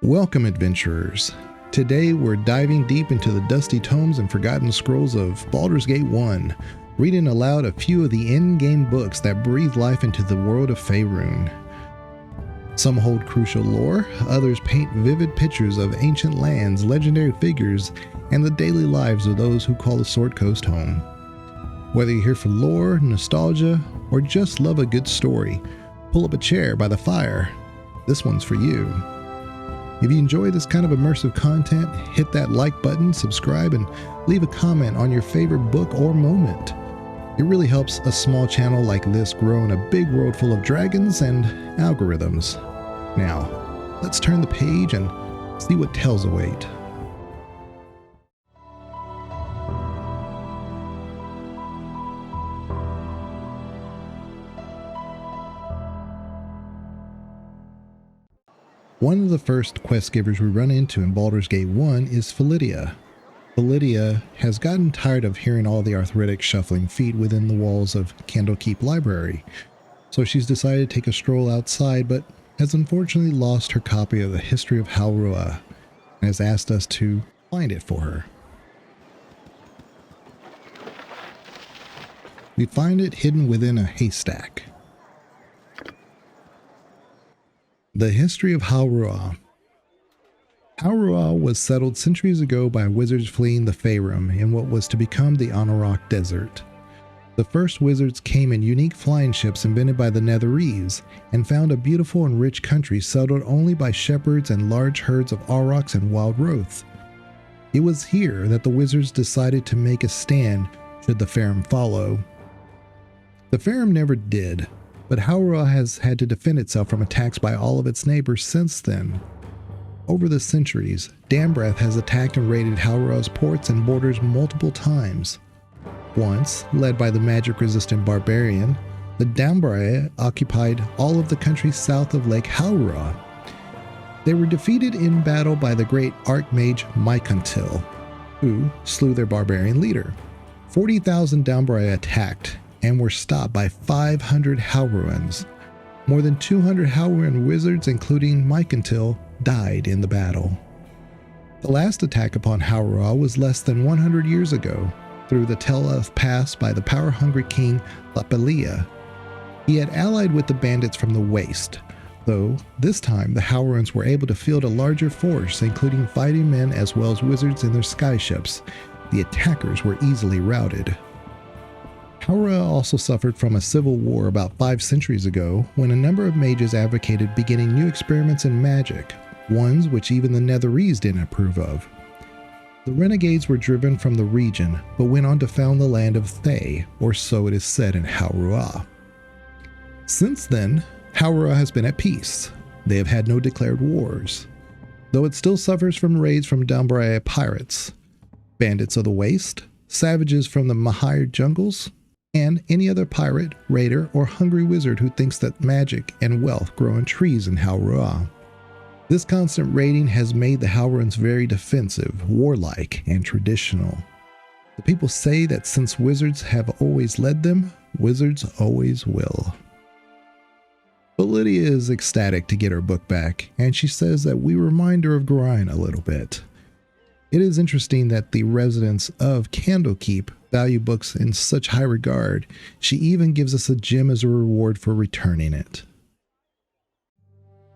Welcome, adventurers. Today we're diving deep into the dusty tomes and forgotten scrolls of Baldur's Gate 1, reading aloud a few of the in-game books that breathe life into the world of Faerun. Some hold crucial lore, others paint vivid pictures of ancient lands, legendary figures, and the daily lives of those who call the Sword Coast home. Whether you're here for lore, nostalgia, or just love a good story, pull up a chair by the fire. This one's for you. If you enjoy this kind of immersive content, hit that like button, subscribe, and leave a comment on your favorite book or moment. It really helps a small channel like this grow in a big world full of dragons and algorithms. Now, let's turn the page and see what tales await. One of the first quest givers we run into in Baldur's Gate 1 is Phlydia. Phlydia has gotten tired of hearing all the arthritic shuffling feet within the walls of Candlekeep Library, so she's decided to take a stroll outside, but has unfortunately lost her copy of the History of Halruaa and has asked us to find it for her. We find it hidden within a haystack. The History of Halruaa. Halruaa was settled centuries ago by wizards fleeing the Faerun in what was to become the Anauroch Desert. The first wizards came in unique flying ships invented by the Netherese and found a beautiful and rich country settled only by shepherds and large herds of aurochs and wild roath. It was here that the wizards decided to make a stand should the Faerun follow. The Faerun never did, but Halruaa has had to defend itself from attacks by all of its neighbors since then. Over the centuries, Dambrath has attacked and raided Halruaa's ports and borders multiple times. Once, led by the magic-resistant barbarian, the Dambrae occupied all of the country south of Lake Halruaa. They were defeated in battle by the great archmage Mycontil, who slew their barbarian leader. 40,000 Dambrae attacked and were stopped by 500 Halruans. More than 200 Halruan wizards, including Mycontil, died in the battle. The last attack upon Halruaa was less than 100 years ago, through the Tel-Eth Pass by the power-hungry king Phlydia. He had allied with the bandits from the Waste, though this time the Halruans were able to field a larger force, including fighting men as well as wizards in their skyships. The attackers were easily routed. Halruaa also suffered from a civil war about 5 centuries ago when a number of mages advocated beginning new experiments in magic, ones which even the Netherese didn't approve of. The renegades were driven from the region, but went on to found the land of Thay, or so it is said in Halruaa. Since then, Halruaa has been at peace. They have had no declared wars, though it still suffers from raids from Dambrae pirates, bandits of the Waste, savages from the Mahir jungles, and any other pirate, raider, or hungry wizard who thinks that magic and wealth grow on trees in Halruaa. This constant raiding has made the Halruans very defensive, warlike, and traditional. The people say that since wizards have always led them, wizards always will. Phlydia is ecstatic to get her book back, and she says that we remind her of Gorion a little bit. It is interesting that the residents of Candlekeep value books in such high regard. She even gives us a gem as a reward for returning it.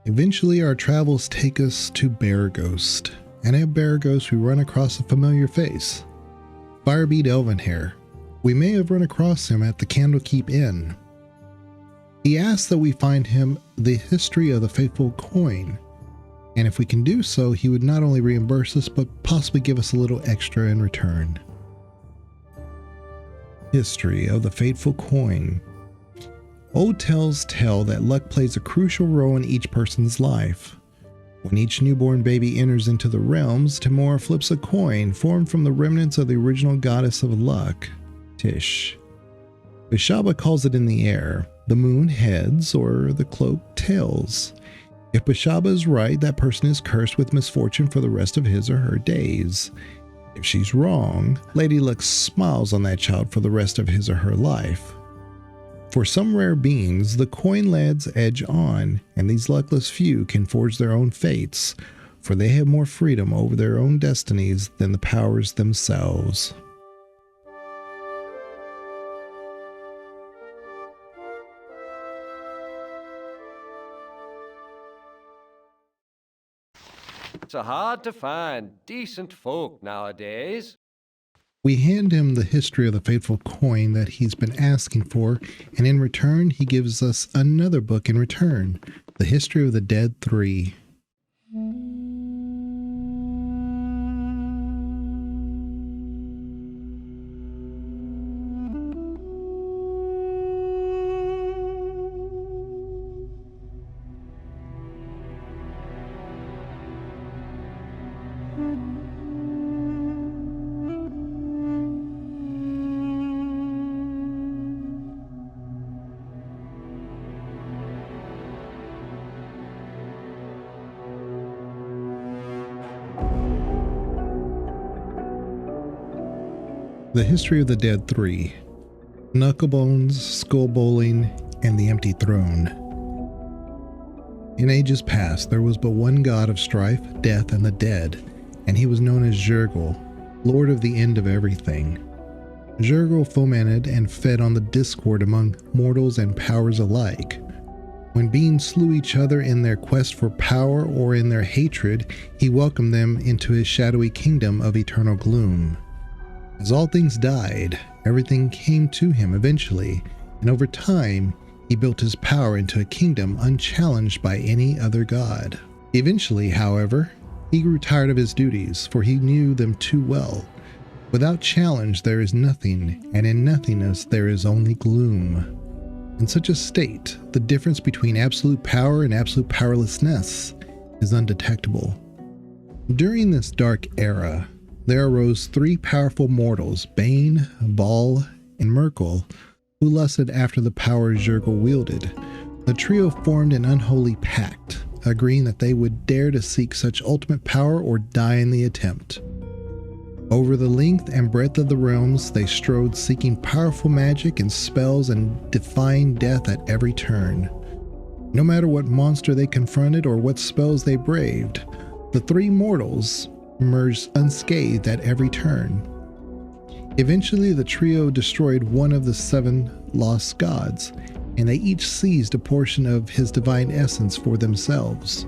Eventually, our travels take us to Beregost, and at Beregost we run across a familiar face. Firebeat Elvenhair. We may have run across him at the Candlekeep Inn. He asks that we find him the history of the Fateful coin, and if we can do so, he would not only reimburse us, but possibly give us a little extra in return. History of the Fateful coin. Old tales tell that luck plays a crucial role in each person's life. When each newborn baby enters into the realms, Timor flips a coin formed from the remnants of the original goddess of luck, Tish. Bishaba calls it in the air, the moon heads, or the cloak tails. If Bishaba is right, that person is cursed with misfortune for the rest of his or her days. If she's wrong, Lady Luck smiles on that child for the rest of his or her life. For some rare beings, the coin lads edge on, and these luckless few can forge their own fates, for they have more freedom over their own destinies than the powers themselves. It's hard to find decent folk nowadays. We hand him the history of the Fateful coin that he's been asking for, and in return he gives us another book in return, the History of the Dead 3. The History of the Dead 3, Knucklebones, Skull Bowling, and the Empty Throne. In ages past, there was but one god of strife, death, and the dead, and he was known as Zhurgal, Lord of the End of Everything. Zhurgal fomented and fed on the discord among mortals and powers alike. When beings slew each other in their quest for power or in their hatred, he welcomed them into his shadowy kingdom of eternal gloom. As all things died, everything came to him eventually, and over time, he built his power into a kingdom unchallenged by any other god. Eventually, however, he grew tired of his duties, for he knew them too well. Without challenge there is nothing, and in nothingness there is only gloom. In such a state, the difference between absolute power and absolute powerlessness is undetectable. During this dark era, there arose three powerful mortals, Bane, Ball, and Merkel, who lusted after the power Zhurgal wielded. The trio formed an unholy pact, agreeing that they would dare to seek such ultimate power or die in the attempt. Over the length and breadth of the realms, they strode seeking powerful magic and spells and defying death at every turn. No matter what monster they confronted or what spells they braved, the three mortals emerged unscathed at every turn. Eventually, the trio destroyed one of the 7 lost gods, and they each seized a portion of his divine essence for themselves.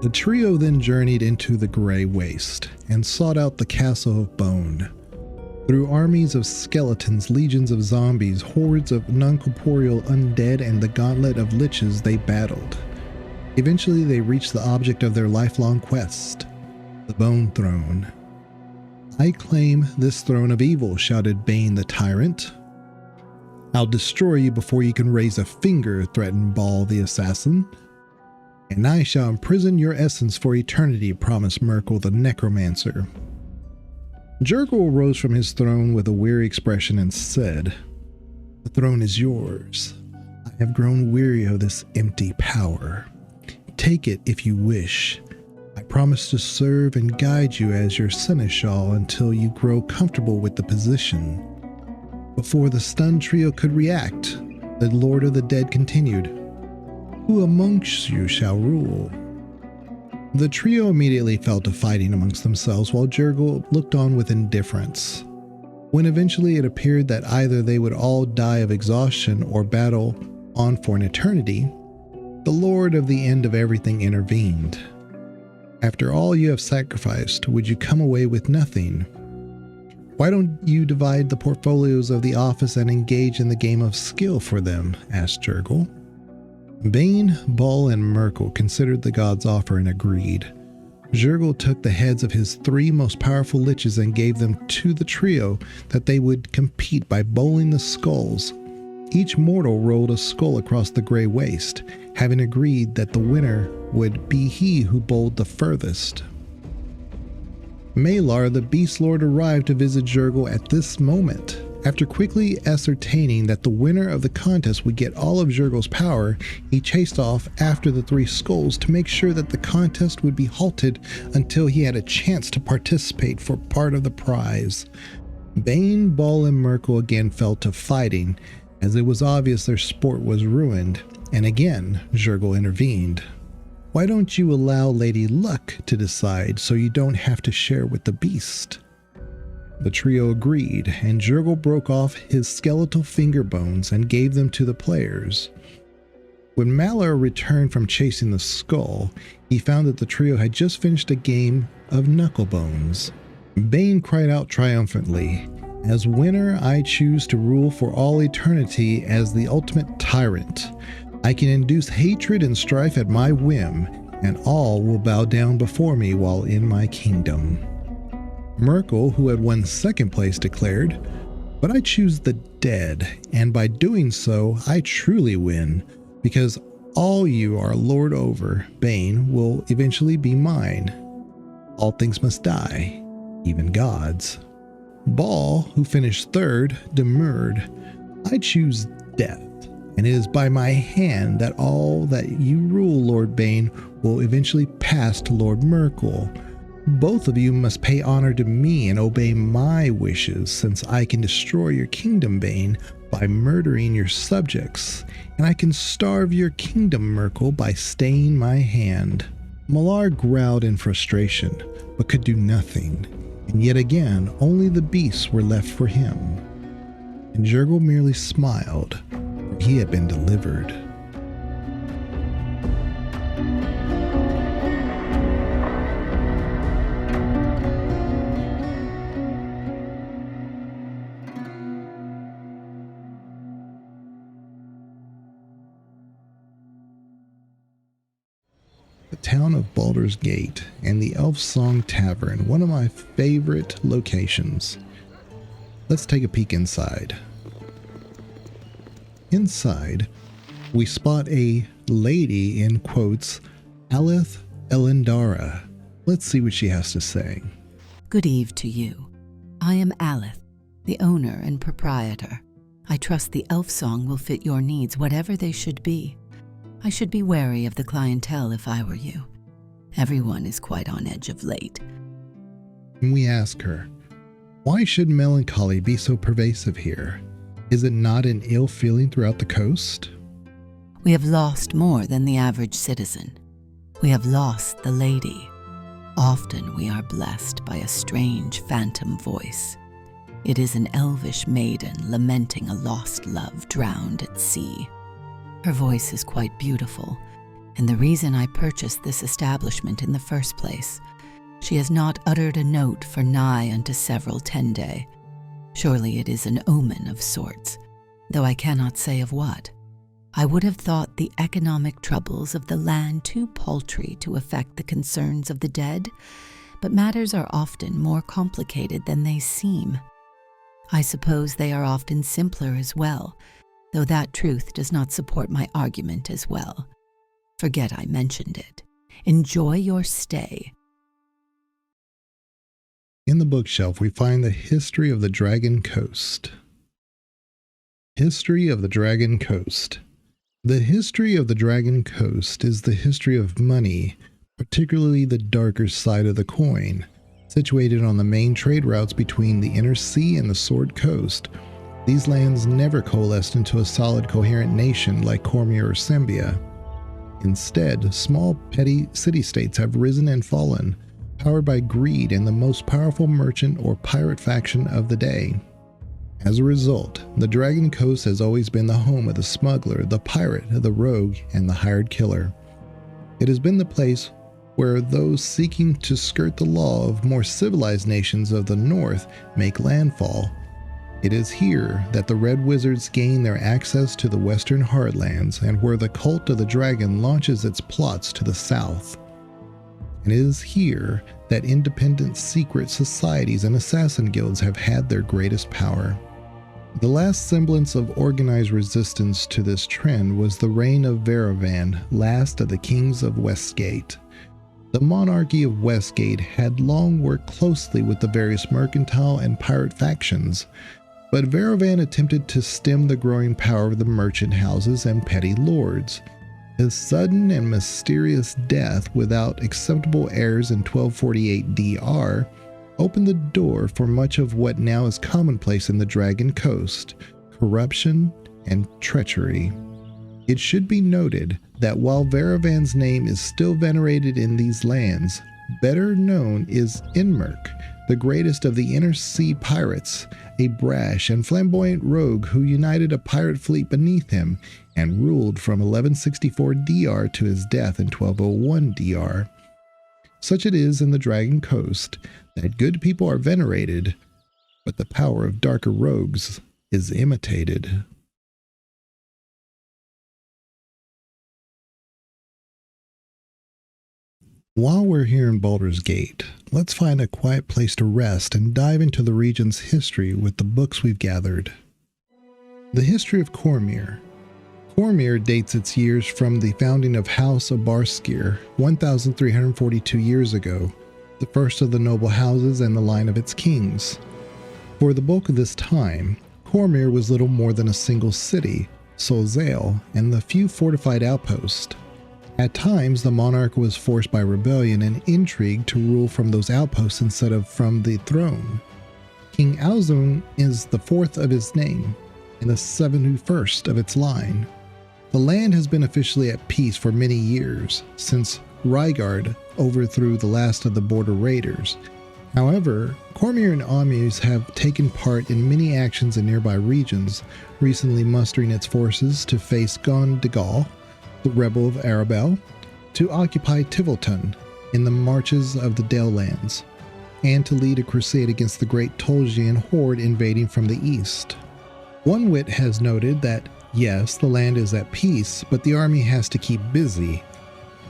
The trio then journeyed into the Grey Waste and sought out the Castle of Bone. Through armies of skeletons, legions of zombies, hordes of non-corporeal undead, and the gauntlet of liches they battled. Eventually, they reached the object of their lifelong quest, the Bone Throne. "I claim this throne of evil," shouted Bane the tyrant. "I'll destroy you before you can raise a finger," threatened Ball the assassin. "And I shall imprison your essence for eternity," promised Merkel the necromancer. Zhurgal rose from his throne with a weary expression and said, "The throne is yours. I have grown weary of this empty power. Take it if you wish. I promise to serve and guide you as your seneschal until you grow comfortable with the position." Before the stunned trio could react, the Lord of the Dead continued, "Who amongst you shall rule?" The trio immediately fell to fighting amongst themselves while Zhurgal looked on with indifference. When eventually it appeared that either they would all die of exhaustion or battle on for an eternity, the Lord of the End of Everything intervened. "After all you have sacrificed, would you come away with nothing? Why don't you divide the portfolios of the office and engage in the game of skill for them?" asked Zhurgal. Bane, Ball, and Merkel considered the god's offer and agreed. Zhurgal took the heads of his 3 most powerful liches and gave them to the trio that they would compete by bowling the skulls. Each mortal rolled a skull across the Grey Waste, having agreed that the winner would be he who bowled the furthest. Malar, the Beast Lord, arrived to visit Zhurgal at this moment. After quickly ascertaining that the winner of the contest would get all of Zhurgal's power, he chased off after the 3 skulls to make sure that the contest would be halted until he had a chance to participate for part of the prize. Bane, Ball, and Merkel again fell to fighting, as it was obvious their sport was ruined, and again Zhurgal intervened. Why don't you allow Lady Luck to decide so you don't have to share with the beast? The trio agreed, and Jurgle broke off his skeletal finger bones and gave them to the players. When Malor returned from chasing the skull, he found that the trio had just finished a game of knucklebones. Bane cried out triumphantly, "As winner, I choose to rule for all eternity as the ultimate tyrant. I can induce hatred and strife at my whim, and all will bow down before me while in my kingdom." Merkel, who had won second place, declared, "But I choose the dead, and by doing so, I truly win, because all you are lord over, Bane, will eventually be mine. All things must die, even gods." Ball, who finished third, demurred, "I choose death, and it is by my hand that all that you rule, Lord Bane, will eventually pass to Lord Merkel. Both of you must pay honor to me and obey my wishes, since I can destroy your kingdom, Bane, by murdering your subjects, and I can starve your kingdom, Merkel, by staying my hand." Malar growled in frustration, but could do nothing, and yet again only the beasts were left for him. And Jurgle merely smiled, for he had been delivered. The town of Baldur's Gate and the Elfsong Tavern, one of my favorite locations. Let's take a peek inside. Inside, we spot a lady in quotes, Aleth Elendara. Let's see what she has to say. Good eve to you. I am Aleth, the owner and proprietor. I trust the Elfsong will fit your needs, whatever they should be. I should be wary of the clientele if I were you. Everyone is quite on edge of late. And we ask her, why should melancholy be so pervasive here? Is it not an ill feeling throughout the coast? We have lost more than the average citizen. We have lost the lady. Often we are blessed by a strange phantom voice. It is an elvish maiden lamenting a lost love drowned at sea. Her voice is quite beautiful, and the reason I purchased this establishment in the first place. She has not uttered a note for nigh unto several 10 days. Surely it is an omen of sorts, though I cannot say of what. I would have thought the economic troubles of the land too paltry to affect the concerns of the dead, but matters are often more complicated than they seem. I suppose they are often simpler as well, though that truth does not support my argument as well. Forget I mentioned it. Enjoy your stay. In the bookshelf, we find the History of the Dragon Coast. History of the Dragon Coast. The History of the Dragon Coast is the history of money, particularly the darker side of the coin, situated on the main trade routes between the Inner Sea and the Sword Coast. These lands never coalesced into a solid, coherent nation like Cormyr or Sembia. Instead, small, petty city-states have risen and fallen, powered by greed and the most powerful merchant or pirate faction of the day. As a result, the Dragon Coast has always been the home of the smuggler, the pirate, the rogue, and the hired killer. It has been the place where those seeking to skirt the law of more civilized nations of the north make landfall. It is here that the Red Wizards gain their access to the Western Heartlands, and where the cult of the dragon launches its plots to the south. And it is here that independent secret societies and assassin guilds have had their greatest power. The last semblance of organized resistance to this trend was the reign of Verovan, last of the kings of Westgate. The monarchy of Westgate had long worked closely with the various mercantile and pirate factions, but Verovan attempted to stem the growing power of the merchant houses and petty lords. His sudden and mysterious death without acceptable heirs in 1248 DR opened the door for much of what now is commonplace in the Dragon Coast: corruption and treachery. It should be noted that while Varavan's name is still venerated in these lands, better known is Enmerk, the greatest of the inner sea pirates, a brash and flamboyant rogue who united a pirate fleet beneath him and ruled from 1164 DR to his death in 1201 DR. Such it is in the Dragon Coast that good people are venerated, but the power of darker rogues is imitated. While we're here in Baldur's Gate, let's find a quiet place to rest and dive into the region's history with the books we've gathered. The History of Cormyr. Cormyr dates its years from the founding of House Abarskir 1,342 years ago, the first of the noble houses and the line of its kings. For the bulk of this time, Cormyr was little more than a single city, Solzale, and the few fortified outposts. At times, the monarch was forced by rebellion and intrigue to rule from those outposts instead of from the throne. King Alzun is the fourth of his name, and the 71st of its line. The land has been officially at peace for many years, since Rygard overthrew the last of the border raiders. However, Cormyr and Amuse have taken part in many actions in nearby regions, recently mustering its forces to face Gondegal, the rebel of Arabel, to occupy Tivilton in the marches of the Dalelands, and to lead a crusade against the great Toljian horde invading from the east. One wit has noted that, yes, the land is at peace, but the army has to keep busy.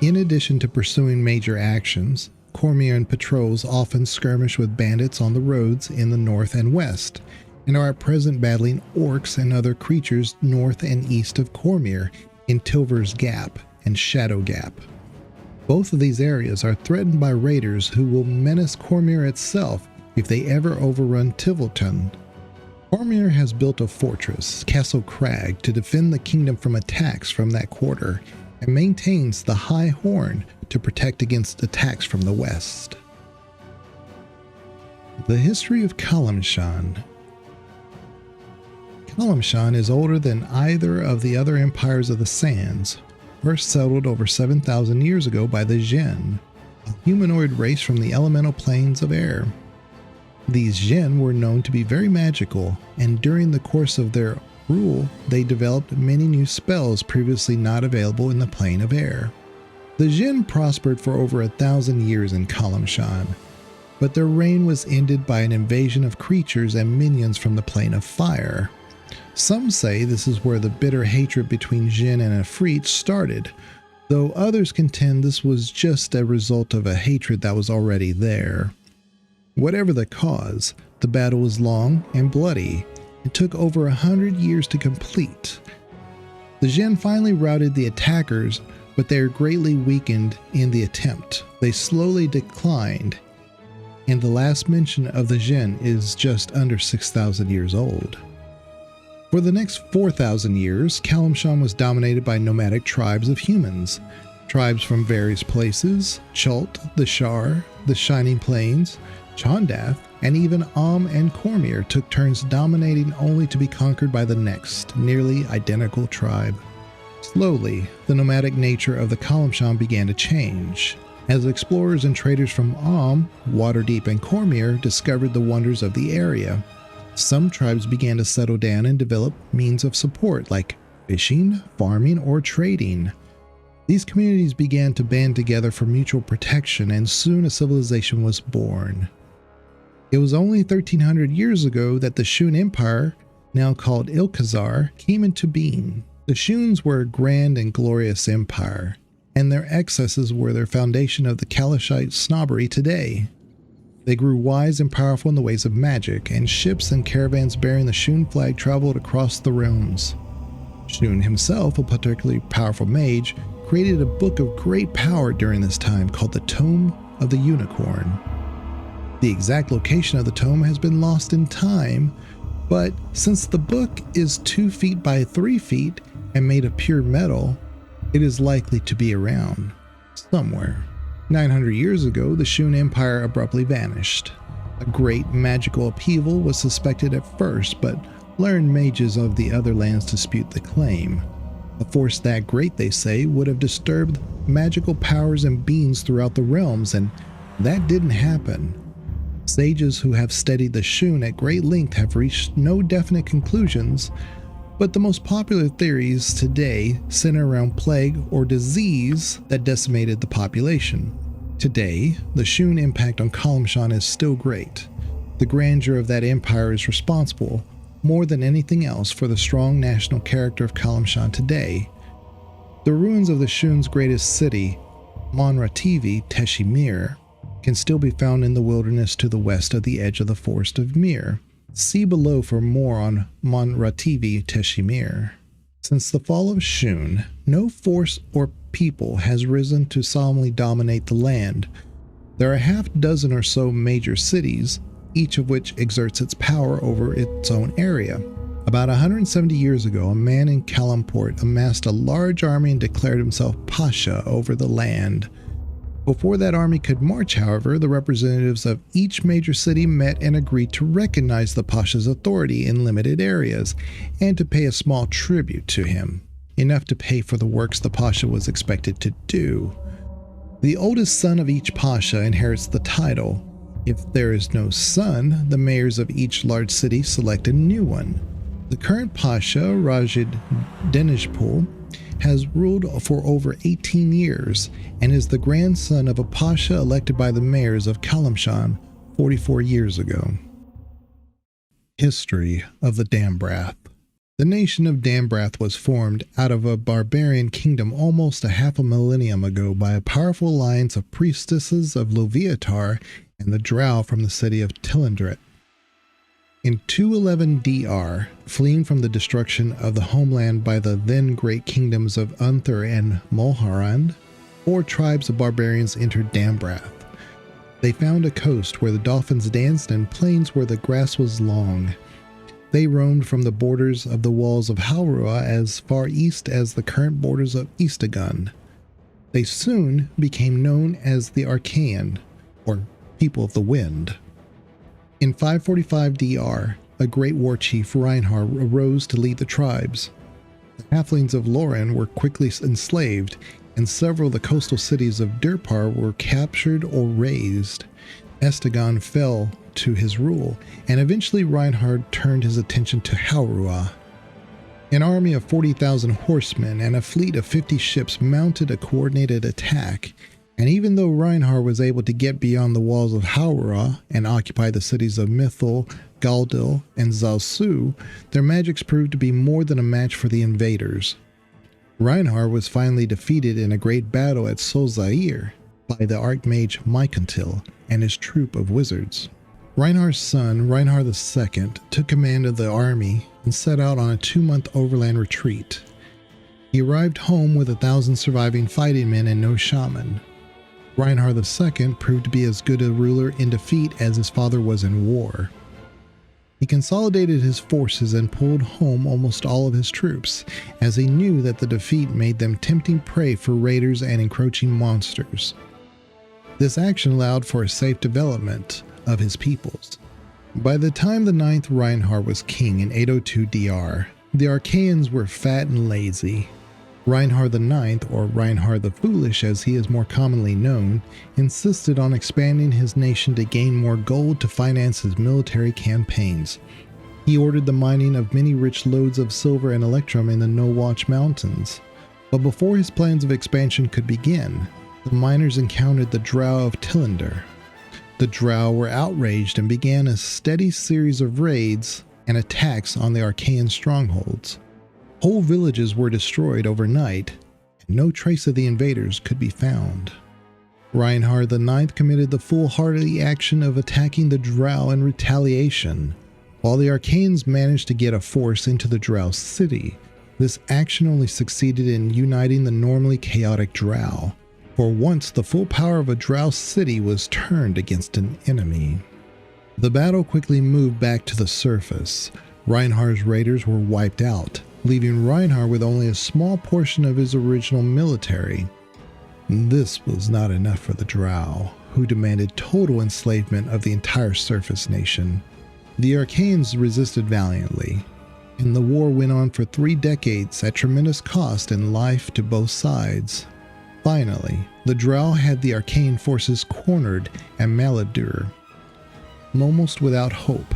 In addition to pursuing major actions, Cormyr patrols often skirmish with bandits on the roads in the north and west, and are at present battling orcs and other creatures north and east of Cormyr in Tilver's Gap and Shadow Gap. Both of these areas are threatened by raiders who will menace Cormyr itself if they ever overrun Tivilton. Cormyr has built a fortress, Castle Crag, to defend the kingdom from attacks from that quarter, and maintains the High Horn to protect against attacks from the west. The History of Calimshan. Calimshan is older than either of the other empires of the Sands, first settled over 7,000 years ago by the Jinn, a humanoid race from the elemental planes of air. These Jinn were known to be very magical, and during the course of their rule, they developed many new spells previously not available in the plane of air. The Jinn prospered for over 1,000 years in Calimshan, but their reign was ended by an invasion of creatures and minions from the plane of fire. Some say this is where the bitter hatred between Jinn and Ifrit started, though others contend this was just a result of a hatred that was already there. Whatever the cause, the battle was long and bloody. It took over 100 years to complete. The Jinn finally routed the attackers, but they are greatly weakened in the attempt. They slowly declined, and the last mention of the Jinn is just under 6,000 years old. For the next 4,000 years, Calimshan was dominated by nomadic tribes of humans. Tribes from various places, Chult, the Shar, the Shining Plains, Chondath, and even and Cormyr took turns dominating only to be conquered by the next, nearly identical tribe. Slowly, the nomadic nature of the Calimshan began to change. As explorers and traders from Waterdeep, and Cormyr discovered the wonders of the area, some tribes began to settle down and develop means of support like fishing, farming, or trading. These communities began to band together for mutual protection, and soon a civilization was born. It was only 1,300 years ago that the Shun Empire, now called Ilkhazar, came into being. The Shuns were a grand and glorious empire, and their excesses were their foundation of the Kalashite snobbery today. They grew wise and powerful in the ways of magic, and ships and caravans bearing the Shun flag traveled across the realms. Shun himself, a particularly powerful mage, created a book of great power during this time called the Tome of the Unicorn. The exact location of the tome has been lost in time, but since the book is 2 feet by 3 feet and made of pure metal, it is likely to be around somewhere. 900 years ago, the Shun Empire abruptly vanished. A great magical upheaval was suspected at first, but learned mages of the other lands dispute the claim. A force that great, they say, would have disturbed magical powers and beings throughout the realms, and that didn't happen. Sages who have studied the Shun at great length have reached no definite conclusions, but the most popular theories today center around plague or disease that decimated the population. Today, the Shun impact on Calimshan is still great. The grandeur of that empire is responsible, more than anything else, for the strong national character of Calimshan today. The ruins of the Shun's greatest city, Monrativi Teshimir, can still be found in the wilderness to the west of the edge of the Forest of Mir. See below for more on Monrativi Teshimir. Since the fall of Shun, no force or people has risen to solemnly dominate the land. There are half dozen or so major cities, each of which exerts its power over its own area. About 170 years ago, a man in Kalamport amassed a large army and declared himself Pasha over the land. Before that army could march, however, the representatives of each major city met and agreed to recognize the Pasha's authority in limited areas and to pay a small tribute to him, enough to pay for the works the Pasha was expected to do. The oldest son of each Pasha inherits the title. If there is no son, the mayors of each large city select a new one. The current Pasha, Rajid Denizpul, has ruled for over 18 years and is the grandson of a Pasha elected by the mayors of Calimshan 44 years ago. History of the Dambrath. The nation of Dambrath was formed out of a barbarian kingdom almost a half a millennium ago by a powerful alliance of priestesses of Loviatar and the Drow from the city of Tillendret. In 211 DR, fleeing from the destruction of the homeland by the then great kingdoms of Unther and Mulharand, 4 tribes of barbarians entered Dambrath. They found a coast where the dolphins danced and plains where the grass was long. They roamed from the borders of the walls of Halruaa as far east as the current borders of Estagund. They soon became known as the Archaean, or People of the Wind. In 545 DR, a great war chief, Reinhar, arose to lead the tribes. The Halflings of Luiren were quickly enslaved, and several of the coastal cities of Durpar were captured or razed. Estagund fell to his rule, and eventually Reinhard turned his attention to Halruaa. An army of 40,000 horsemen and a fleet of 50 ships mounted a coordinated attack, and even though Reinhard was able to get beyond the walls of Halruaa and occupy the cities of Mithil, Galdil, and Zalsu, their magics proved to be more than a match for the invaders. Reinhard was finally defeated in a great battle at Solzair by the Archmage Mycontil and his troop of wizards. Reinhard's son, Reinhard II, took command of the army and set out on a 2-month overland retreat. He arrived home with 1,000 surviving fighting men and no shaman. Reinhard II proved to be as good a ruler in defeat as his father was in war. He consolidated his forces and pulled home almost all of his troops, as he knew that the defeat made them tempting prey for raiders and encroaching monsters. This action allowed for a safe development of his peoples. By the time the 9th Reinhard was king in 802 DR, the Archaeans were fat and lazy. Reinhard IX, or Reinhard the Foolish as he is more commonly known, insisted on expanding his nation to gain more gold to finance his military campaigns. He ordered the mining of many rich lodes of silver and electrum in the No-Watch Mountains. But before his plans of expansion could begin, the miners encountered the Drow of Tillender. The Drow were outraged and began a steady series of raids and attacks on the Archaean strongholds. Whole villages were destroyed overnight, and no trace of the invaders could be found. Reinhard IX committed the foolhardy action of attacking the Drow in retaliation. While the Archaeans managed to get a force into the Drow city, this action only succeeded in uniting the normally chaotic Drow. For once, the full power of a Drow city was turned against an enemy. The battle quickly moved back to the surface. Reinhard's raiders were wiped out, leaving Reinhard with only a small portion of his original military. This was not enough for the Drow, who demanded total enslavement of the entire surface nation. The Archaeans resisted valiantly. and the war went on for 3 decades at tremendous cost and life to both sides. Finally, the Drow had the arcane forces cornered at Baldur, almost without hope.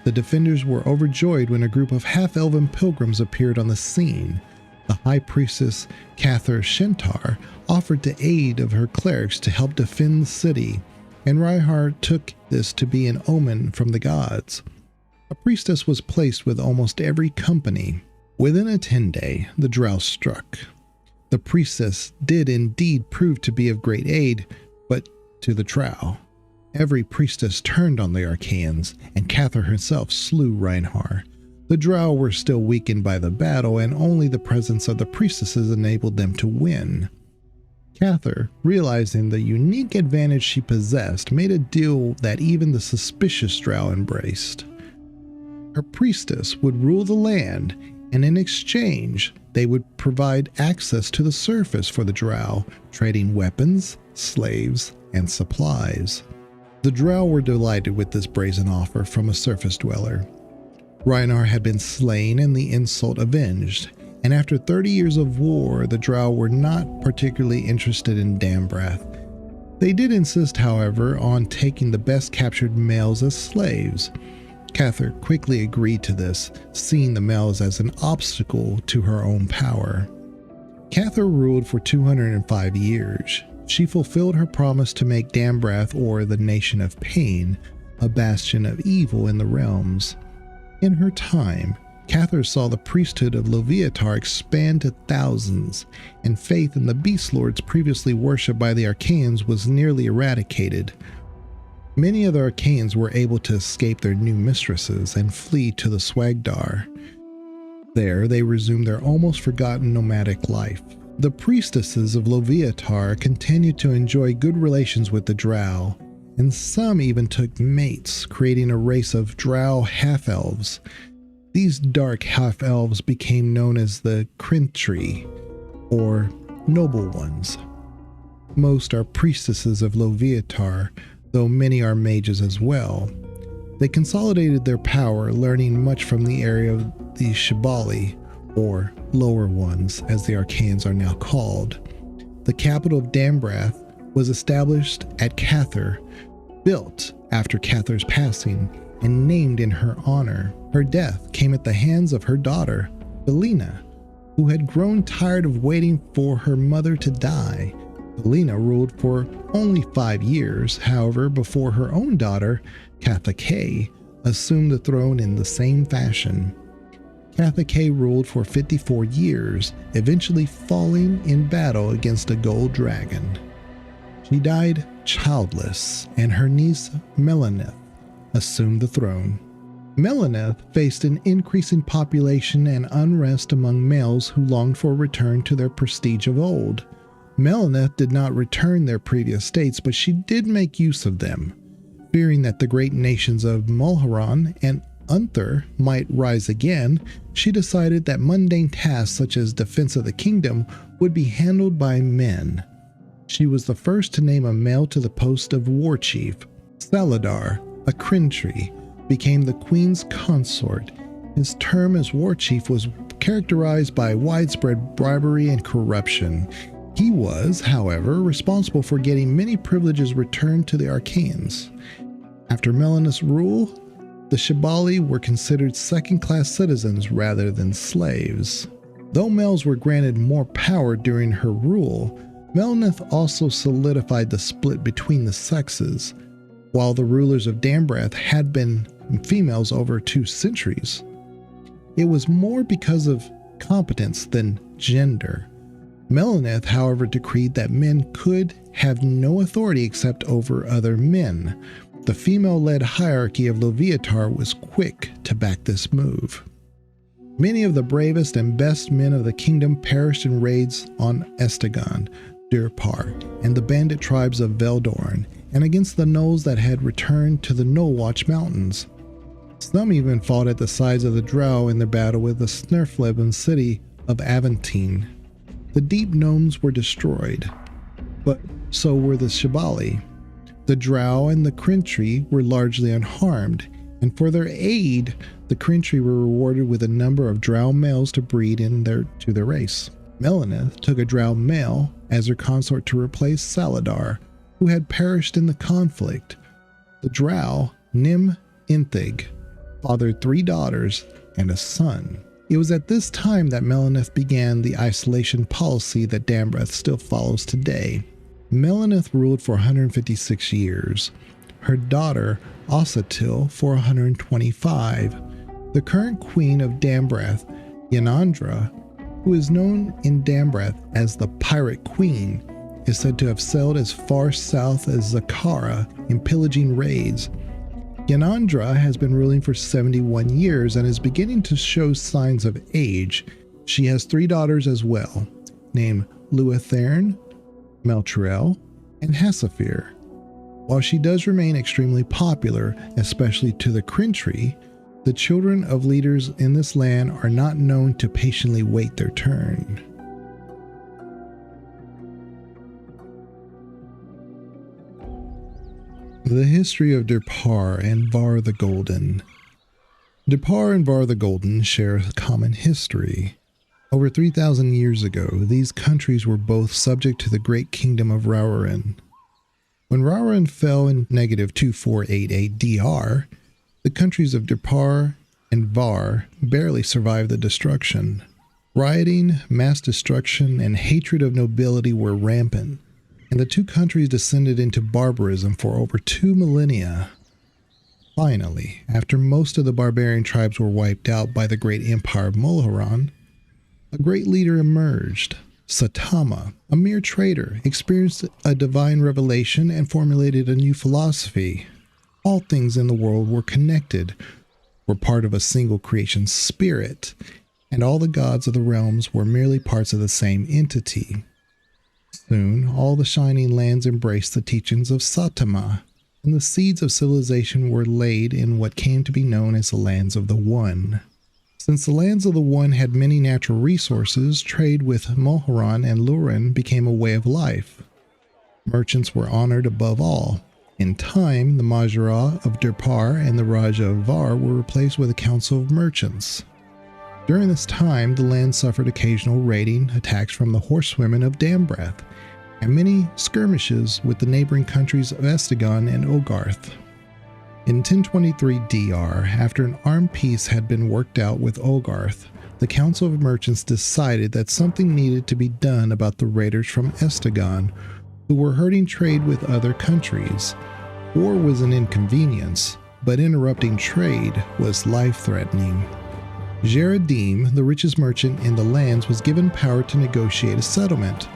The defenders were overjoyed when a group of half-elven pilgrims appeared on the scene. The High Priestess Cather Shentar offered to aid of her clerics to help defend the city, and Reinhardt took this to be an omen from the gods. A priestess was placed with almost every company. Within a 10-day, the Drow struck. The priestess did indeed prove to be of great aid, but to the Drow. Every priestess turned on the Archaeans, and Cather herself slew Reinhardt. The Drow were still weakened by the battle, and only the presence of the priestesses enabled them to win. Cather, realizing the unique advantage she possessed, made a deal that even the suspicious Drow embraced. Her priestess would rule the land, and in exchange, they would provide access to the surface for the Drow, trading weapons, slaves, and supplies. The Drow were delighted with this brazen offer from a surface dweller. Reinhardt had been slain and the insult avenged, and after 30 years of war, the Drow were not particularly interested in Dambrath. They did insist, however, on taking the best captured males as slaves. Cather quickly agreed to this, seeing the males as an obstacle to her own power. Cather ruled for 205 years. She fulfilled her promise to make Dambrath, or the Nation of Pain, a bastion of evil in the realms. In her time, Cather saw the priesthood of Loviatar expand to thousands, and faith in the Beast Lords previously worshipped by the Archaeans was nearly eradicated. Many of the Archaeans were able to escape their new mistresses and flee to the Swagdar. There, they resumed their almost forgotten nomadic life. The priestesses of Loviatar continued to enjoy good relations with the Drow, and some even took mates, creating a race of Drow half-elves. These dark half-elves became known as the Crintri, or Noble Ones. Most are priestesses of Loviatar, though many are mages as well. They consolidated their power, learning much from the area of the Shibali, or Lower Ones, as the Archaeans are now called. The capital of Dambrath was established at Cather, built after Cather's passing, and named in her honor. Her death came at the hands of her daughter, Belina, who had grown tired of waiting for her mother to die. Belina ruled for only 5 years, however, before her own daughter, Catha assumed the throne in the same fashion. Catha ruled for 54 years, eventually falling in battle against a gold dragon. She died childless, and her niece Melanith assumed the throne. Melanith faced an increase in population and unrest among males who longed for a return to their prestige of old. Melanith did not return their previous states, but she did make use of them. Fearing that the great nations of Mulharan and Unther might rise again, she decided that mundane tasks such as defense of the kingdom would be handled by men. She was the first to name a male to the post of war chief. Saladar, a Crintri, became the queen's consort. His term as war chief was characterized by widespread bribery and corruption. He was, however, responsible for getting many privileges returned to the Archaeans. After Melanith's rule, the Shibali were considered second-class citizens rather than slaves. Though males were granted more power during her rule, Melanith also solidified the split between the sexes. While the rulers of Dambrath had been females over 2 centuries, it was more because of competence than gender. Melanith, however, decreed that men could have no authority except over other men. The female-led hierarchy of Loviatar was quick to back this move. Many of the bravest and best men of the kingdom perished in raids on Estagund, Durpar, and the bandit tribes of Veldorn, and against the gnolls that had returned to the Knollwatch Mountains. Some even fought at the sides of the Drow in their battle with the Snurfleben city of Aventine. The deep gnomes were destroyed, but so were the Shibali. The Drow and the Crintri were largely unharmed, And for their aid, the Krintri were rewarded with a number of drow males to breed to their race. Melanith took a drow male as her consort to replace Saladar, who had perished in the conflict. The drow, Nim Inthig, fathered 3 daughters and a son. It was at this time that Melanith began the isolation policy that Dambrath still follows today. Melanith ruled for 156 years. Her daughter, Osatil, for 125. The current queen of Dambrath, Yanandra, who is known in Dambrath as the Pirate Queen, is said to have sailed as far south as Zakara in pillaging raids. Yanandra has been ruling for 71 years and is beginning to show signs of age. She has 3 daughters as well, named Luiren, Meltriel, and Hassafir. While she does remain extremely popular, especially to the Krintri, the children of leaders in this land are not known to patiently wait their turn. The history of Durpar and Var the Golden. Durpar and Var the Golden share a common history. Over 3,000 years ago, these countries were both subject to the great kingdom of Luiren. When Luiren fell in -2488 DR, the countries of Durpar and Var barely survived the destruction. Rioting, mass destruction, and hatred of nobility were rampant, and the 2 countries descended into barbarism for over 2 millennia. Finally, after most of the barbarian tribes were wiped out by the great empire of Mulharan, a great leader emerged. Satama, a mere trader, experienced a divine revelation and formulated a new philosophy. All things in the world were connected, were part of a single creation spirit, and all the gods of the realms were merely parts of the same entity. Soon, all the shining lands embraced the teachings of Satama, and the seeds of civilization were laid in what came to be known as the Lands of the One. Since the Lands of the One had many natural resources, trade with Mulharan and Luiren became a way of life. Merchants were honored above all. In time, the Mahjara of Durpar and the Raja of Var were replaced with a council of merchants. During this time, the land suffered occasional raiding attacks from the horsewomen of Dambrath, and many skirmishes with the neighboring countries of Estagund and Ogarth. In 1023 DR, after an armed peace had been worked out with Ogarth, the Council of Merchants decided that something needed to be done about the raiders from Estagund, who were hurting trade with other countries. War was an inconvenience, but interrupting trade was life-threatening. Jeradim, the richest merchant in the lands, was given power to negotiate a settlement.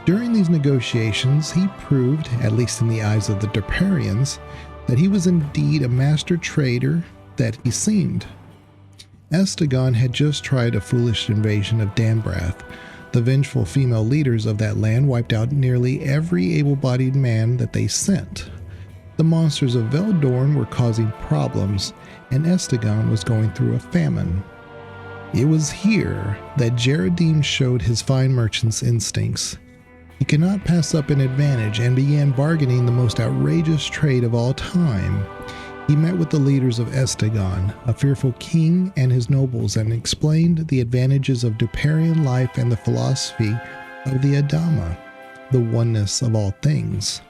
During these negotiations, he proved, at least in the eyes of the Durparians, that he was indeed a master trader that he seemed. Estagund had just tried a foolish invasion of Dambrath. The vengeful female leaders of that land wiped out nearly every able-bodied man that they sent. The monsters of Veldorn were causing problems, and Estagund was going through a famine. It was here that Jeradim showed his fine merchant's instincts. He could not pass up an advantage and began bargaining the most outrageous trade of all time. He met with the leaders of Estagund, a fearful king and his nobles, and explained the advantages of Durparian life and the philosophy of the Adama, the oneness of all things.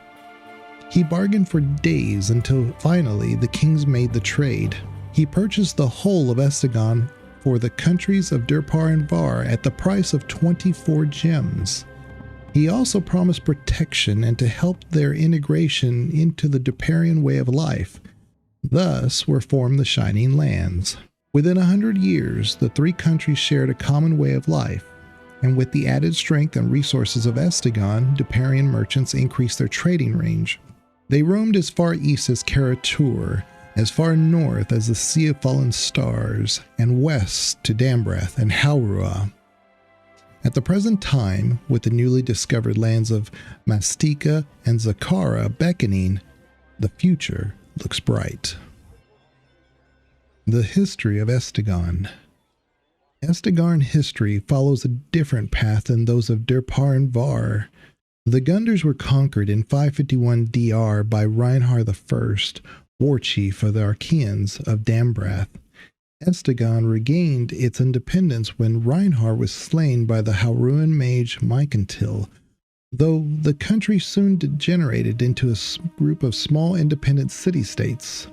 He bargained for days until finally the kings made the trade. He purchased the whole of Estagund for the countries of Durpar and Var at the price of 24 gems. He also promised protection and to help their integration into the Durparian way of life. Thus were formed the Shining Lands. Within 100 years, the 3 countries shared a common way of life, and with the added strength and resources of Estagund, Durparian merchants increased their trading range. They roamed as far east as Karatur, as far north as the Sea of Fallen Stars, and west to Dambrath and Halruaa. At the present time, with the newly discovered lands of Mastika and Zakara beckoning, the future looks bright. The history of Estagund. Estagund history follows a different path than those of Durpar and Var. The Gunders were conquered in 551 DR by Reinhard I, war chief of the Archeans of Dambrath. Estagund regained its independence when Reinhard was slain by the Halruaan mage Mycontil, though the country soon degenerated into a group of small independent city-states.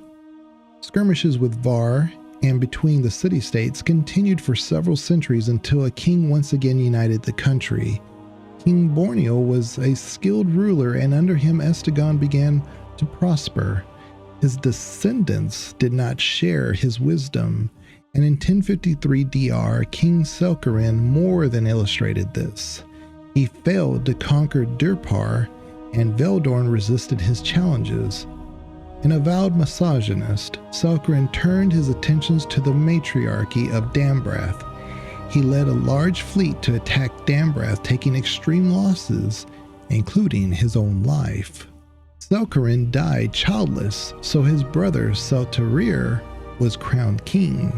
Skirmishes with Var and between the city-states continued for several centuries until a king once again united the country. King Borneal was a skilled ruler, and under him Estagund began to prosper. His descendants did not share his wisdom, and in 1053 DR, King Selkarin more than illustrated this. He failed to conquer Durpar, and Veldorn resisted his challenges. An avowed misogynist, Selkarin turned his attentions to the matriarchy of Dambrath. He led a large fleet to attack Dambrath, taking extreme losses, including his own life. Selkarin died childless, so his brother Seltarir was crowned king.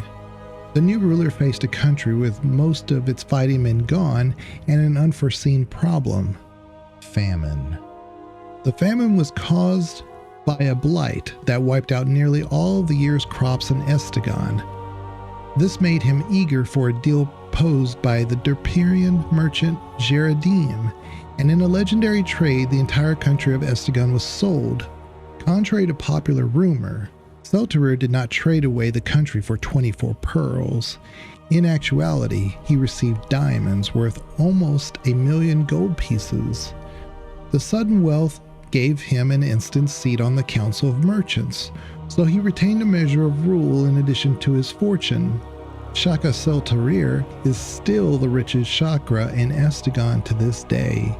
The new ruler faced a country with most of its fighting men gone and an unforeseen problem: famine. The famine was caused by a blight that wiped out nearly all of the year's crops in Estagund. This made him eager for a deal posed by the Durparian merchant Jeradim, and in a legendary trade the entire country of Estagund was sold. Contrary to popular rumor, Seltarir did not trade away the country for 24 pearls. In actuality, he received diamonds worth almost 1,000,000 gold pieces. The sudden wealth gave him an instant seat on the Council of Merchants, so he retained a measure of rule in addition to his fortune. Shaka Seltarir is still the richest chakra in Estagund to this day.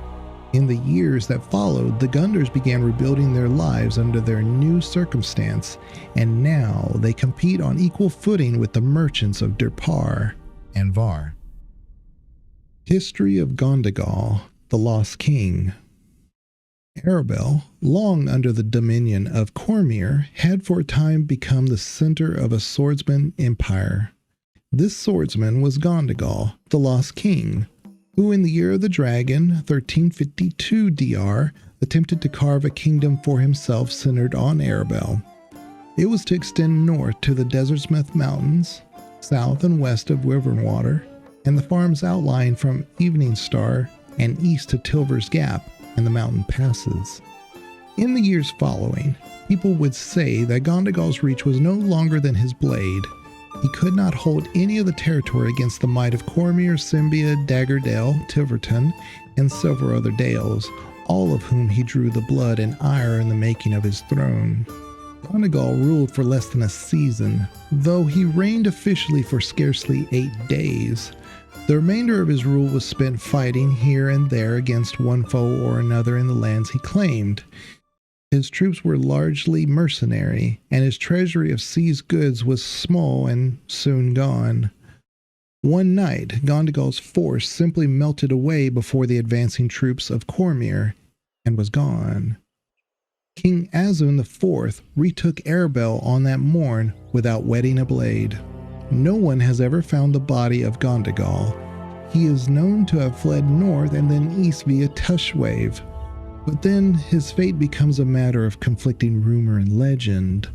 In the years that followed, the Gunders began rebuilding their lives under their new circumstance, and now they compete on equal footing with the merchants of Durpar and Var. History of Gondegal, the Lost King. Arabel, long under the dominion of Cormyr, had for a time become the center of a swordsman empire. This swordsman was Gondegal, the Lost King, who in the year of the dragon, 1352 DR, attempted to carve a kingdom for himself centered on Arabel. It was to extend north to the Desertsmith Mountains, south and west of Wyvernwater, and the farms outlying from Evening Star, and east to Tilver's Gap and the mountain passes. In the years following, people would say that Gondegal's reach was no longer than his blade. He could not hold any of the territory against the might of Cormyr, Sembia, Daggerdale, Tiverton, and several other dales, all of whom he drew the blood and ire in the making of his throne. Gondegal ruled for less than a season, though he reigned officially for scarcely 8 days. The remainder of his rule was spent fighting here and there against one foe or another in the lands he claimed. His troops were largely mercenary, and his treasury of seized goods was small and soon gone. One night, Gondegal's force simply melted away before the advancing troops of Cormyr and was gone. King Azun IV retook Arabel on that morn without wetting a blade. No one has ever found the body of Gondegal. He is known to have fled north and then east via Tushwave. But then his fate becomes a matter of conflicting rumor and legend.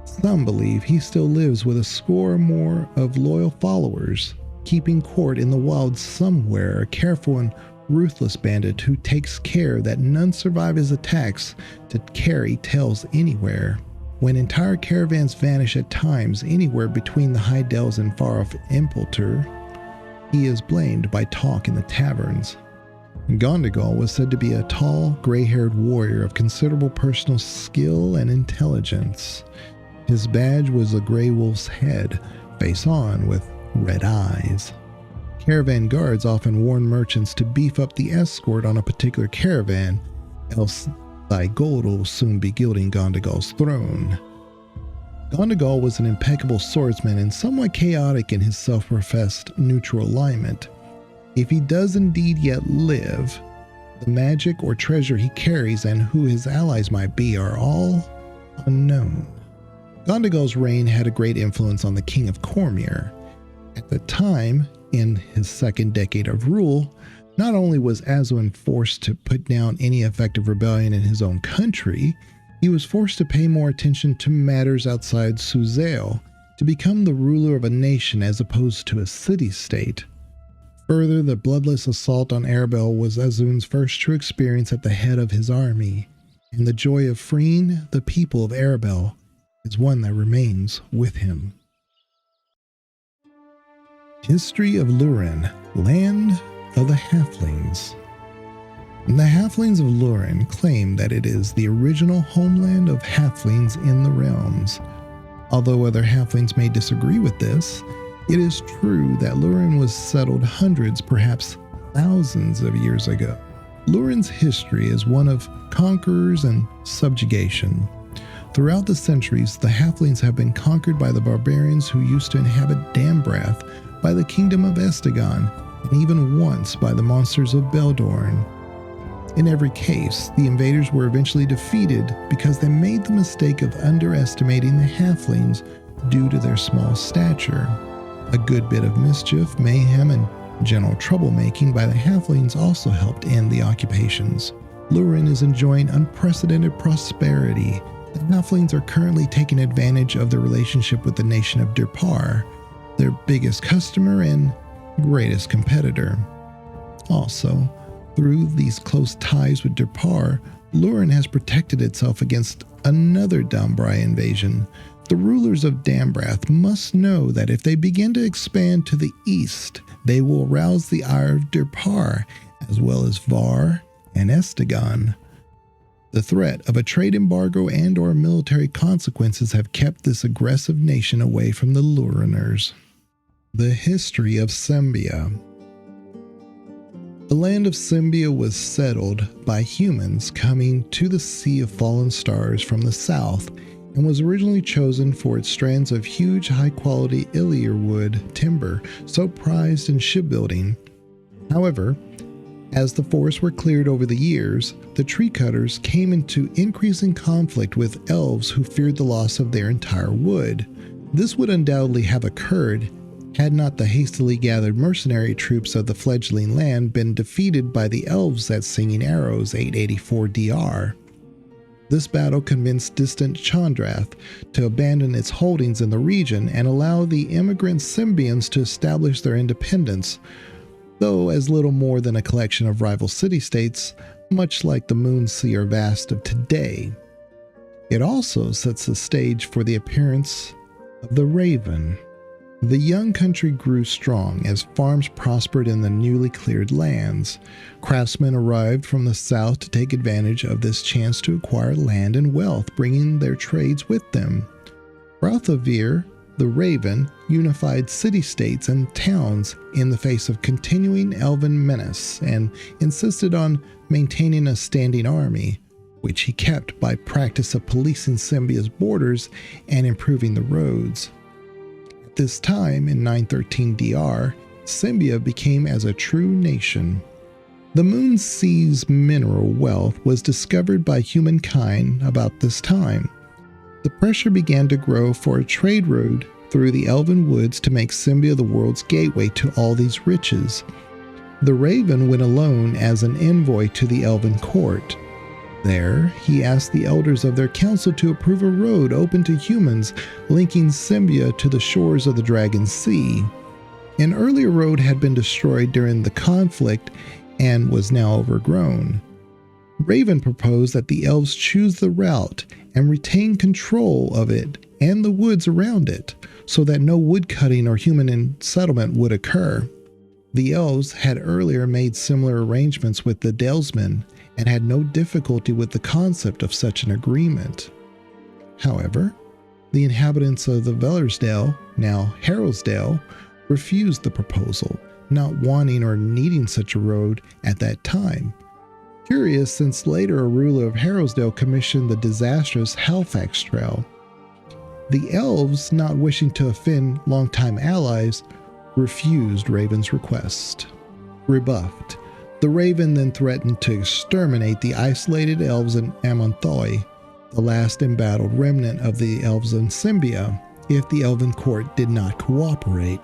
Some believe he still lives with a score or more of loyal followers, keeping court in the wilds somewhere, a careful and ruthless bandit who takes care that none survive his attacks to carry tales anywhere. When entire caravans vanish at times anywhere between the high dells and far-off Impelter, he is blamed by talk in the taverns. Gondegal was said to be a tall, gray-haired warrior of considerable personal skill and intelligence. His badge was a gray wolf's head, face on, with red eyes. Caravan guards often warned merchants to beef up the escort on a particular caravan, else thy gold will soon be gilding Gondegal's throne. Gondegal was an impeccable swordsman and somewhat chaotic in his self-professed neutral alignment. If he does indeed yet live, the magic or treasure he carries and who his allies might be are all unknown. Gondegal's reign had a great influence on the King of Cormyr. At the time, in his second decade of rule, not only was Azun forced to put down any effective rebellion in his own country, He was forced to pay more attention to matters outside Suzail to become the ruler of a nation as opposed to a city-state. Further, the bloodless assault on Arabel was Azun's first true experience at the head of his army, and the joy of freeing the people of Arabel is one that remains with him. History of Luiren, Land of the Halflings. The Halflings of Luiren claim that it is the original homeland of Halflings in the realms. Although other Halflings may disagree with this, it is true that Luiren was settled hundreds, perhaps thousands of years ago. Luiren's history is one of conquerors and subjugation. Throughout the centuries, the Halflings have been conquered by the barbarians who used to inhabit Dambrath, by the kingdom of Estagund, and even once by the monsters of Baldur. In every case, the invaders were eventually defeated because they made the mistake of underestimating the Halflings due to their small stature. A good bit of mischief, mayhem, and general troublemaking by the Halflings also helped end the occupations. Luiren is enjoying unprecedented prosperity. The Halflings are currently taking advantage of their relationship with the nation of Durpar, their biggest customer and greatest competitor. Also, through these close ties with Durpar, Luiren has protected itself against another Dombrai invasion. The rulers of Dambrath must know that if they begin to expand to the east, they will arouse the ire of Durpar, as well as Var and Estagund. The threat of a trade embargo and/or military consequences have kept this aggressive nation away from the Luireners. The History of Sembia. The land of Sembia was settled by humans coming to the Sea of Fallen Stars from the south, and was originally chosen for its strands of huge high-quality Illyr wood timber so prized in shipbuilding. However, as the forests were cleared over the years, the tree cutters came into increasing conflict with elves who feared the loss of their entire wood. This would undoubtedly have occurred had not the hastily gathered mercenary troops of the fledgling land been defeated by the elves at Singing Arrows 884 DR. This battle convinced distant Chandrath to abandon its holdings in the region and allow the immigrant Sembians to establish their independence, though as little more than a collection of rival city-states, much like the Moonseer Vast of today. It also sets the stage for the appearance of the Raven. The young country grew strong as farms prospered in the newly cleared lands. Craftsmen arrived from the south to take advantage of this chance to acquire land and wealth, bringing their trades with them. Rothavir, the Raven, unified city-states and towns in the face of continuing elven menace and insisted on maintaining a standing army, which he kept by practice of policing Sembia's borders and improving the roads. At this time, in 913 DR, Sembia became as a true nation. The Moon Sea's mineral wealth was discovered by humankind about this time. The pressure began to grow for a trade route through the elven woods to make Sembia the world's gateway to all these riches. The Raven went alone as an envoy to the elven court. There, he asked the elders of their council to approve a road open to humans, linking Sembia to the shores of the Dragon Sea. An earlier road had been destroyed during the conflict and was now overgrown. Raven proposed that the elves choose the route and retain control of it and the woods around it, so that no woodcutting or human settlement would occur. The elves had earlier made similar arrangements with the Dalesmen, and had no difficulty with the concept of such an agreement. However, the inhabitants of the Velarsdale, now Harrowsdale, refused the proposal, not wanting or needing such a road at that time. Curious, since later a ruler of Harrowsdale commissioned the disastrous Halifax Trail. The elves, not wishing to offend longtime allies, refused Raven's request. Rebuffed, the Raven then threatened to exterminate the isolated elves in Amonthoi, the last embattled remnant of the elves in Sembia, if the elven court did not cooperate.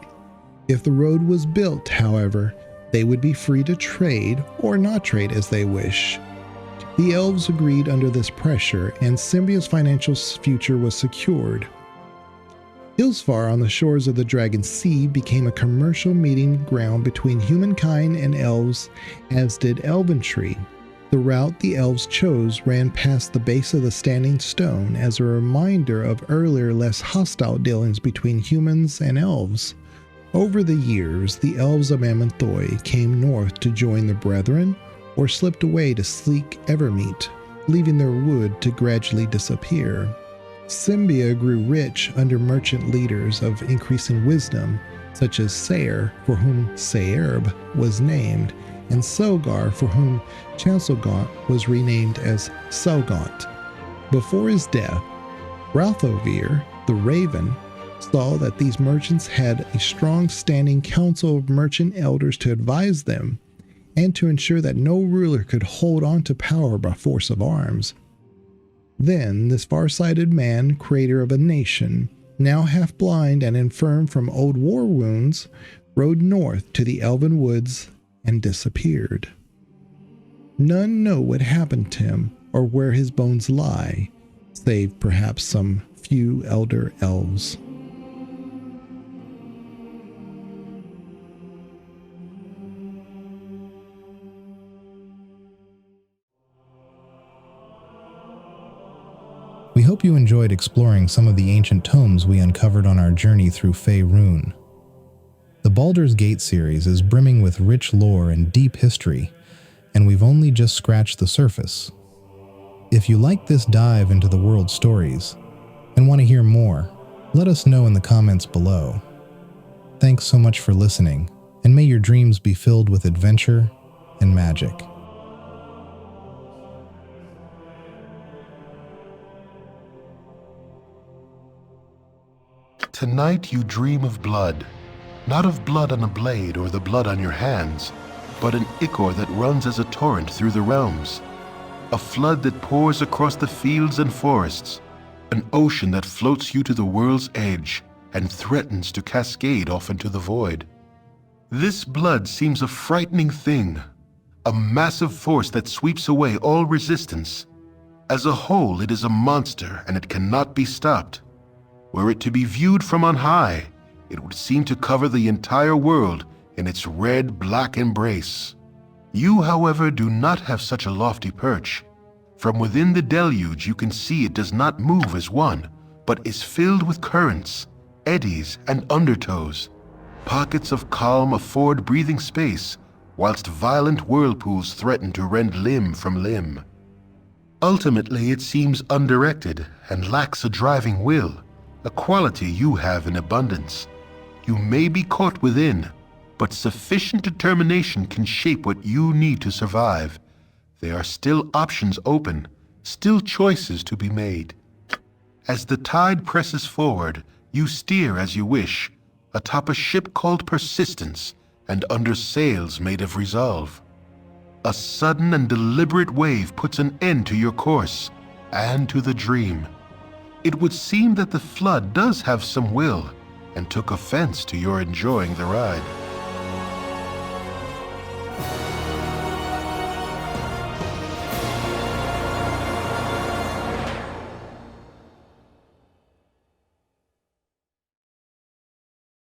If the road was built, however, they would be free to trade or not trade as they wish. The elves agreed under this pressure, and Sembia's financial future was secured. Ilsvar on the shores of the Dragon Sea became a commercial meeting ground between humankind and elves, as did Elventree. The route the elves chose ran past the base of the Standing Stone as a reminder of earlier, less hostile dealings between humans and elves. Over the years, the elves of Amanthoi came north to join the Brethren, or slipped away to seek Evermeet, leaving their wood to gradually disappear. Sembia grew rich under merchant leaders of increasing wisdom, such as Saer, for whom Saerb was named, and Selgar, for whom Chancelgaunt was renamed as Selgaunt. Before his death, Ralthovir, the Raven, saw that these merchants had a strong standing council of merchant elders to advise them, and to ensure that no ruler could hold on to power by force of arms. Then this far-sighted man, creator of a nation, now half-blind and infirm from old war wounds, rode north to the elven woods and disappeared. None know what happened to him or where his bones lie, save perhaps some few elder elves. We hope you enjoyed exploring some of the ancient tomes we uncovered on our journey through Faerun. The Baldur's Gate series is brimming with rich lore and deep history, and we've only just scratched the surface. If you like this dive into the world's stories and want to hear more, let us know in the comments below. Thanks so much for listening, and may your dreams be filled with adventure and magic. Tonight you dream of blood, not of blood on a blade or the blood on your hands, but an ichor that runs as a torrent through the realms, a flood that pours across the fields and forests, an ocean that floats you to the world's edge and threatens to cascade off into the void. This blood seems a frightening thing, a massive force that sweeps away all resistance. As a whole, it is a monster and it cannot be stopped. Were it to be viewed from on high, it would seem to cover the entire world in its red-black embrace. You, however, do not have such a lofty perch. From within the deluge you can see it does not move as one, but is filled with currents, eddies, and undertows. Pockets of calm afford breathing space, whilst violent whirlpools threaten to rend limb from limb. Ultimately, it seems undirected and lacks a driving will, a quality you have in abundance. You may be caught within, but sufficient determination can shape what you need to survive. There are still options open, still choices to be made. As the tide presses forward, you steer as you wish, atop a ship called Persistence and under sails made of resolve. A sudden and deliberate wave puts an end to your course and to the dream. It would seem that the flood does have some will and took offense to your enjoying the ride.